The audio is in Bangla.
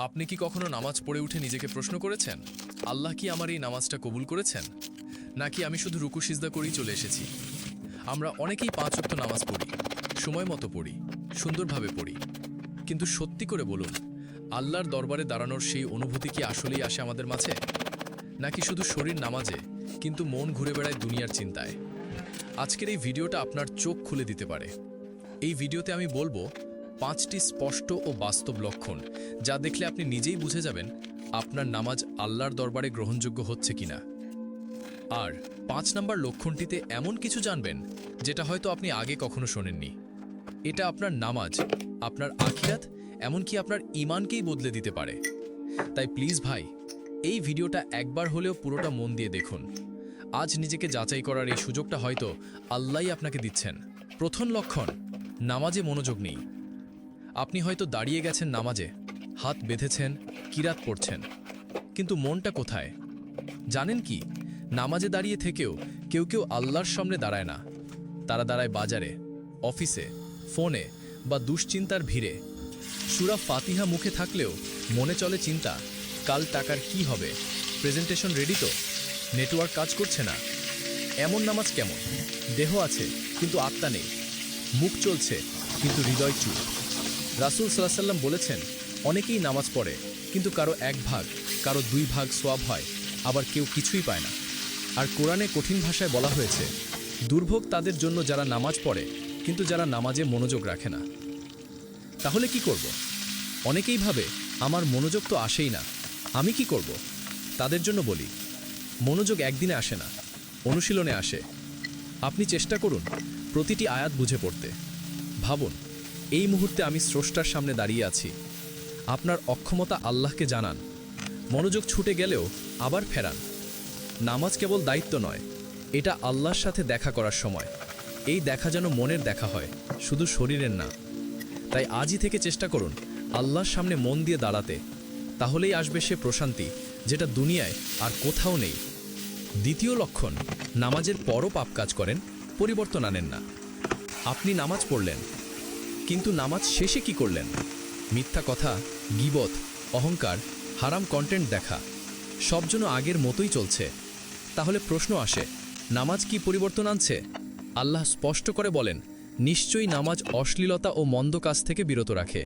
আপনি কি কখনো নামাজ পড়ে উঠে নিজেকে প্রশ্ন করেছেন, আল্লাহ কি আমার এই নামাজটা কবুল করেছেন, নাকি আমি শুধু রুকু সিজদা করেই চলে এসেছি? আমরা অনেকেই 5 ওয়াক্ত নামাজ পড়ি, সময় মতো পড়ি, সুন্দরভাবে পড়ি, কিন্তু সত্যি করে বলুন, আল্লাহর দরবারে দাঁড়ানোর সেই অনুভূতি কি আসলেই আসে আমাদের মাঝে, নাকি শুধু শরীর নামাজে কিন্তু মন ঘুরে বেড়ায় দুনিয়ার চিন্তায়? আজকের এই ভিডিওটা আপনার চোখ খুলে দিতে পারে। এই ভিডিওতে আমি বলবো 5টি স্পষ্ট ও বাস্তব লক্ষণ, যা দেখলে আপনি নিজেই বুঝে যাবেন আপনার নামাজ আল্লাহর দরবারে গ্রহণযোগ্য হচ্ছে কিনা। আর 5 নম্বর লক্ষণটিতে এমন কিছু জানবেন যেটা হয়তো আপনি আগে কখনো শোনেননি। এটা আপনার নামাজ, আপনার আখিরাত, এমনকি আপনার ঈমানকেই বদলে দিতে পারে। তাই প্লিজ ভাই, এই ভিডিওটা একবার হলেও পুরোটা মন দিয়ে দেখুন। আজ নিজেকে যাচাই করার এই সুযোগটা হয়তো আল্লাহই আপনাকে দিচ্ছেন। প্রথম লক্ষণ, নামাজে মনোযোগ নেই। আপনি হয়তো দাঁড়িয়ে গেছেন নামাজে, হাত বেঁধেছেন, কিরাত পড়ছেন, কিন্তু মনটা কোথায়? জানেন কি, নামাজে দাঁড়িয়ে থেকেও কেউ কেউ আল্লাহর সামনে দাঁড়ায় না। তারা দাঁড়ায় বাজারে, অফিসে, ফোনে বা দুশ্চিন্তার ভিড়ে। সূরা ফাতিহা মুখে থাকলেও মনে চলে চিন্তা, কাল টাকার কি হবে, প্রেজেন্টেশন রেডি তো, নেটওয়ার্ক কাজ করছে না। এমন নামাজ কেমন? দেহ আছে কিন্তু আত্মা নেই, মুখ চলছে কিন্তু হৃদয় চুপ। রাসূল সাল্লাল্লাহু আলাইহি ওয়াসাল্লাম বলেছেন, অনেকেই নামাজ পড়ে কিন্তু কারো 1 ভাগ, কারো 2 ভাগ সওয়াব হয়, আবার কেউ কিছুই পায় না। আর কোরআনে কঠিন ভাষায় বলা হয়েছে, দুর্ভোগ তাদের জন্য যারা নামাজ পড়ে কিন্তু যারা নামাজে মনোযোগ রাখে না। তাহলে কি করব? অনেকেই ভাবে, আমার মনোযোগ তো আসেই না, আমি কি করব? তাদের জন্য বলি, মনোযোগ একদিনে আসে না, অনুশীলনে আসে। আপনি চেষ্টা করুন প্রতিটি আয়াত বুঝে পড়তে। ভাবুন, এই মুহূর্তে আমি স্রষ্টার সামনে দাঁড়িয়ে আছি। আপনার অক্ষমতা আল্লাহকে জানান। মনোযোগ ছুটে গেলেও আবার ফেরান। নামাজ কেবল দায়িত্ব নয়, এটা আল্লাহর সাথে দেখা করার সময়। এই দেখা যেন মনের দেখা হয়, শুধু শরীরের না। তাই আজই থেকে চেষ্টা করুন আল্লাহর সামনে মন দিয়ে দাঁড়াতে। তাহলেই আসবে সে প্রশান্তি, যেটা দুনিয়ায় আর কোথাও নেই। দ্বিতীয় লক্ষণ, নামাজের পরও পাপ কাজ করেন, পরিবর্তন আনেন না। আপনি নামাজ পড়লেন, কিন্তু নামাজ শেষে কি করলেন? মিথ্যা কথা, গীবত, অহংকার, হারাম কন্টেন্ট দেখা, সব যেন আগের মতোই চলছে। তাহলে প্রশ্ন আসে, নামাজ কি পরিবর্তন আনছে? আল্লাহ স্পষ্ট করে বলেন, নিশ্চয়ই নামাজ অশ্লীলতা ও মন্দ কাজ থেকে বিরত রাখে।